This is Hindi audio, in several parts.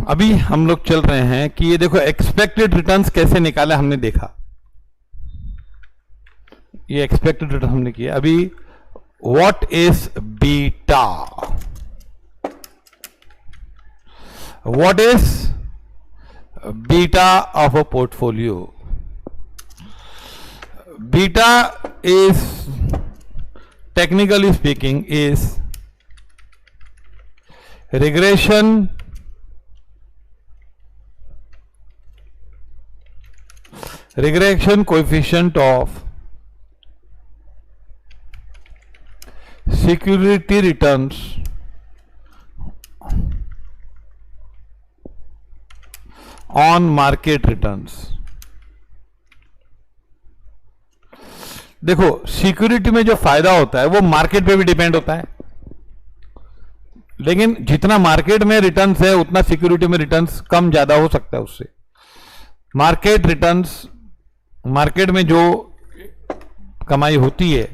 अभी हम लोग चल रहे हैं कि ये देखो एक्सपेक्टेड रिटर्न्स कैसे निकाले हमने देखा। ये एक्सपेक्टेड रिटर्न हमने किया। अभी what is beta? What is beta of a portfolio? Beta is technically speaking is regression coefficient of security returns on market returns। देखो सिक्योरिटी में जो फायदा होता है वो मार्केट पे भी डिपेंड होता है, लेकिन जितना मार्केट में रिटर्न्स है उतना सिक्योरिटी में रिटर्न्स कम ज्यादा हो सकता है उससे। मार्केट रिटर्न्स, मार्केट में जो कमाई होती है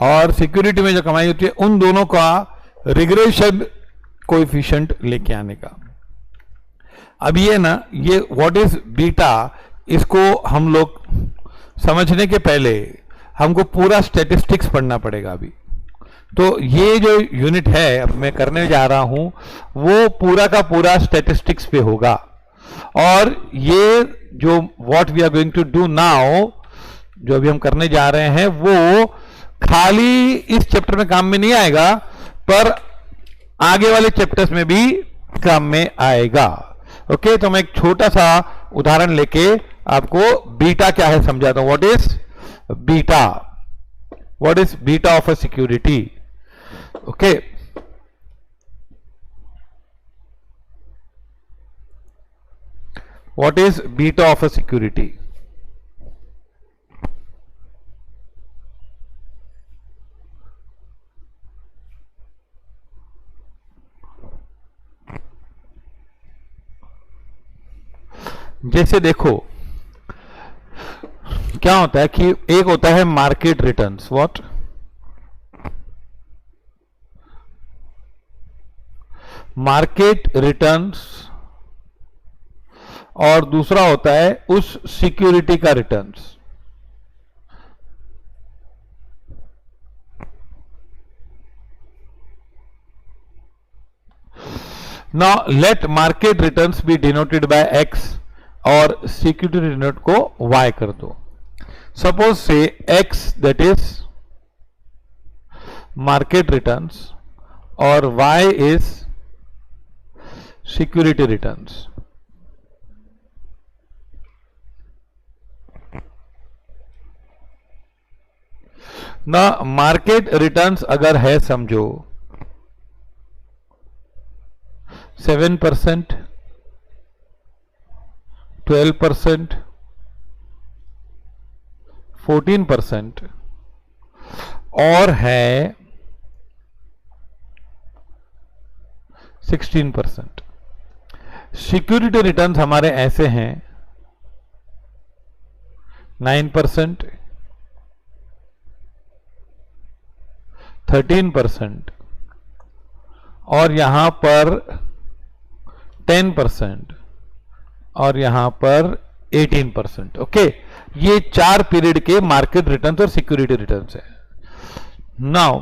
और सिक्योरिटी में जो कमाई होती है, उन दोनों का रिग्रेशन कोएफिशिएंट लेके आने का। अब ये ना, ये व्हाट इज बीटा, इसको हम लोग समझने के पहले हमको पूरा स्टैटिस्टिक्स पढ़ना पड़ेगा। अभी तो ये जो यूनिट है अब मैं करने जा रहा हूं वो पूरा का पूरा स्टैटिस्टिक्स पे होगा। और ये जो what we are going to do now, जो अभी हम करने जा रहे हैं, वो खाली इस चैप्टर में काम में नहीं आएगा, पर आगे वाले चैप्टर्स में भी काम में आएगा। ओके, तो मैं एक छोटा सा उदाहरण लेके आपको बीटा क्या है समझाता हूं। What is beta? What is beta of a security? Okay, what is beta of a security? जैसे देखो क्या होता है कि एक होता है market returns, what? Market returns, और दूसरा होता है उस सिक्योरिटी का returns. Now let market returns B denoted by x और सिक्योरिटी डिनोट को y कर दो। सपोज से x that is market returns और y इज सिक्योरिटी रिटर्न्स। ना मार्केट रिटर्न्स अगर है समझो 7%, 12%, 14% और है 16%। सिक्योरिटी रिटर्न्स हमारे ऐसे हैं 9%, 13% और यहां पर 10% और यहां पर 18%। ओके, ये 4 पीरियड के मार्केट रिटर्न्स और सिक्योरिटी रिटर्न्स है। नाउ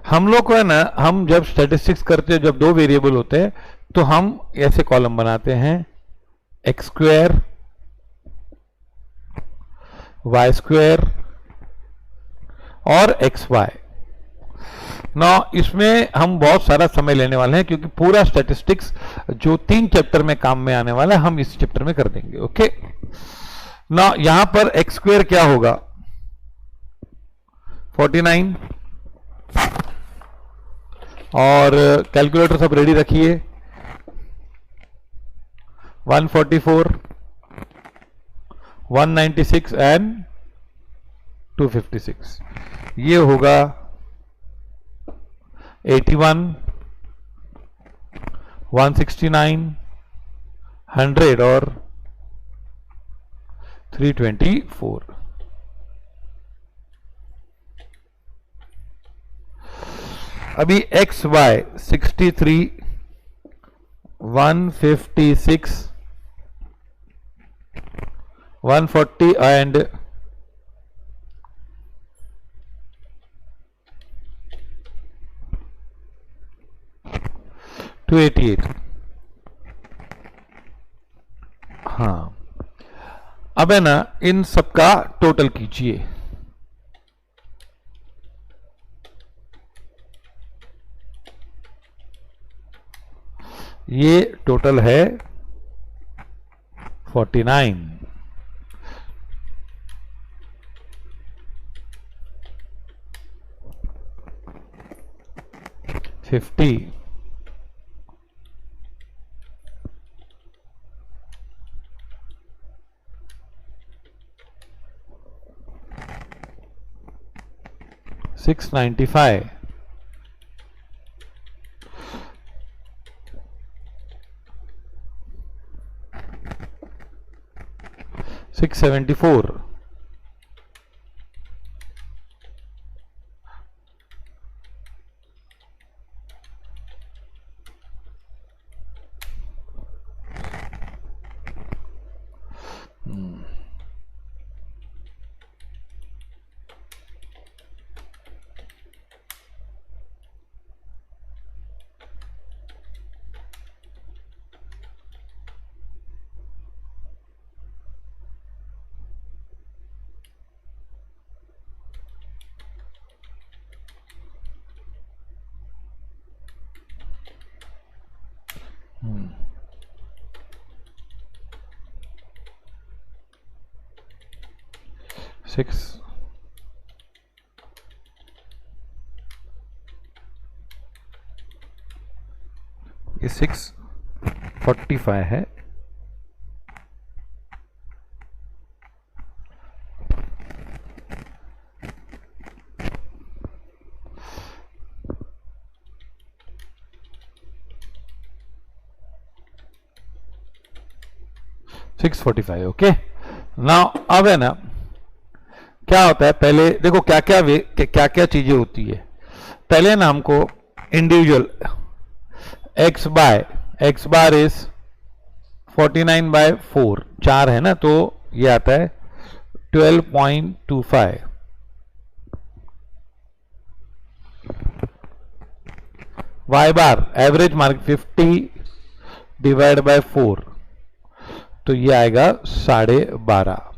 हम लोग को है ना, हम जब स्टैटिस्टिक्स करते हैं, जब 2 वेरिएबल होते हैं तो हम ऐसे कॉलम बनाते हैं, एक्स स्क्वायर, वाई स्क्वायर और एक्स वाई। ना इसमें हम बहुत सारा समय लेने वाले हैं क्योंकि पूरा स्टैटिस्टिक्स जो 3 चैप्टर में काम में आने वाला है हम इस चैप्टर में कर देंगे। ओके, ना यहां पर एक्स स्क्वायर क्या होगा? 49 और कैलकुलेटर सब रेडी रखिए। 144, 196 एंड 256। ये होगा 81, 169, 100 और 324। अभी एक्स वाई 63, 156, 140 and 288। हाँ, अब है ना, इन सबका टोटल कीजिए। ये टोटल है 49, 50, 695, 674, 6, ये 645 है। Six 45, okay. नाउ अब है ना, क्या होता है, पहले देखो क्या क्या चीजें होती है। पहले ना हमको इंडिविजुअल x बार इज 49/4, 4 है ना, तो ये आता है 12.25। y bar average mark 50 divide by 4, तो ये आएगा 12.5।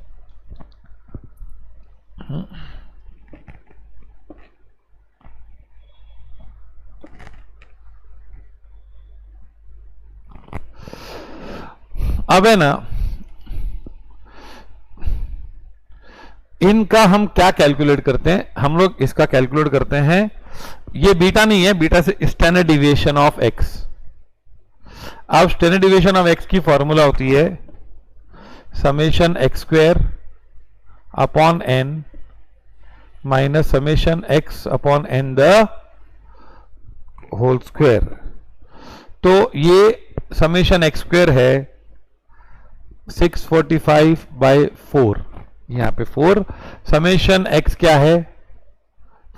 अब है ना, इनका हम क्या कैलकुलेट करते हैं, हम लोग इसका कैलकुलेट करते हैं। ये बीटा नहीं है, बीटा से स्टैंडर्ड डिविएशन ऑफ एक्स। अब स्टैंडर्ड डिविएशन ऑफ एक्स की फॉर्मूला होती है summation X square upon N minus summation X upon N the whole square. तो ये समेशन एक्स स्क्वायर है 645/4, यहां पे 4, समेशन एक्स क्या है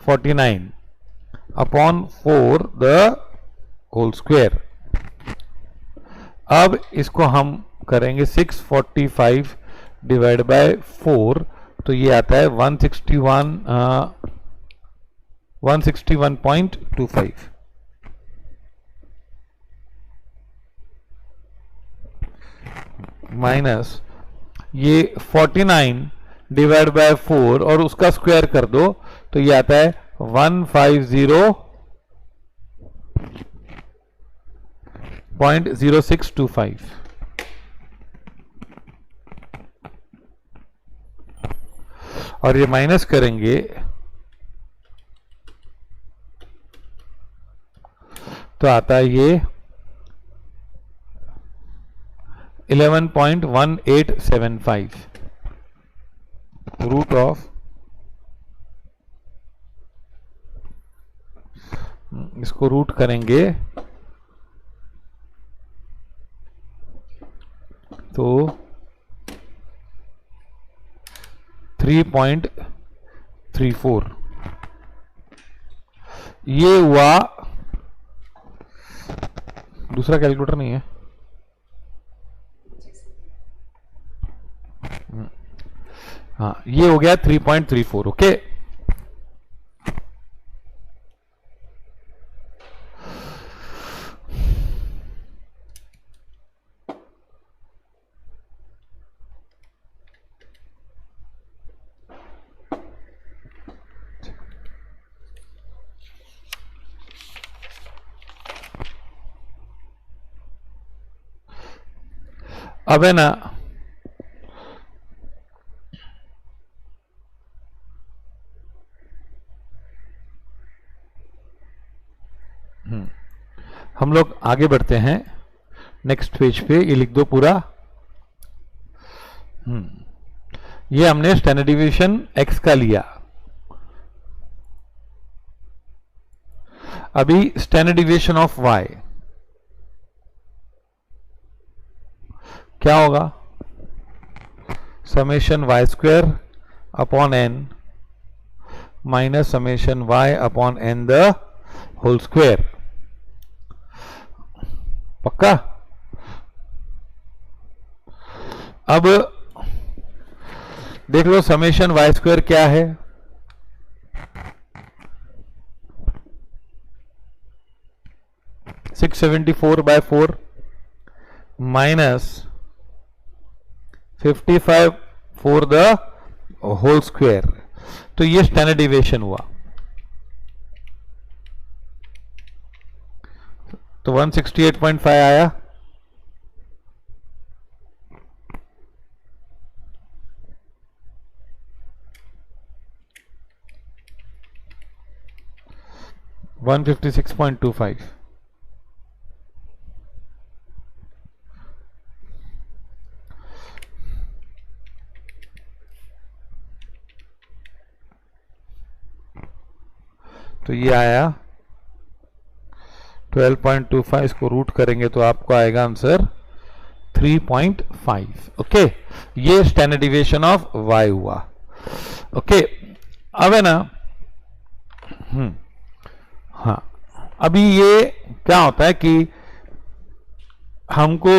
49 अपॉन 4 द होल स्क्वायर। अब इसको हम करेंगे 645 डिवाइड बाय 4, तो ये आता है 161.25 माइनस ये 49 डिवाइड बाय 4 और उसका स्क्वायर कर दो, तो ये आता है 150.0625। और ये माइनस करेंगे तो आता है ये 11.1875 रूट ऑफ, इसको रूट करेंगे तो 3.34। ये हुआ, दूसरा कैलकुलेटर नहीं है। हाँ, ये हो गया 3.34। ओके, अब है ना हम लोग आगे बढ़ते हैं नेक्स्ट पेज पे। ये लिख दो पूरा। ये हमने स्टैंडर्ड डिवीजन x का लिया। अभी स्टैंडर्ड डिवीजन ऑफ y क्या होगा? Summation y square upon n minus summation y upon n the whole square. पक्का? अब देख लो समेशन y स्क्वायर क्या है? (674/4) minus 55 for the whole square. तो ये स्टैंडर्ड डिविएशन हुआ। तो 168.5 आया। (156.25) तो ये आया 12.25। इसको रूट करेंगे तो आपको आएगा आंसर 3.5। ओके, ये स्टैंडर्ड डिविएशन ऑफ y हुआ। ओके, अब है ना हाँ, अभी ये क्या होता है कि हमको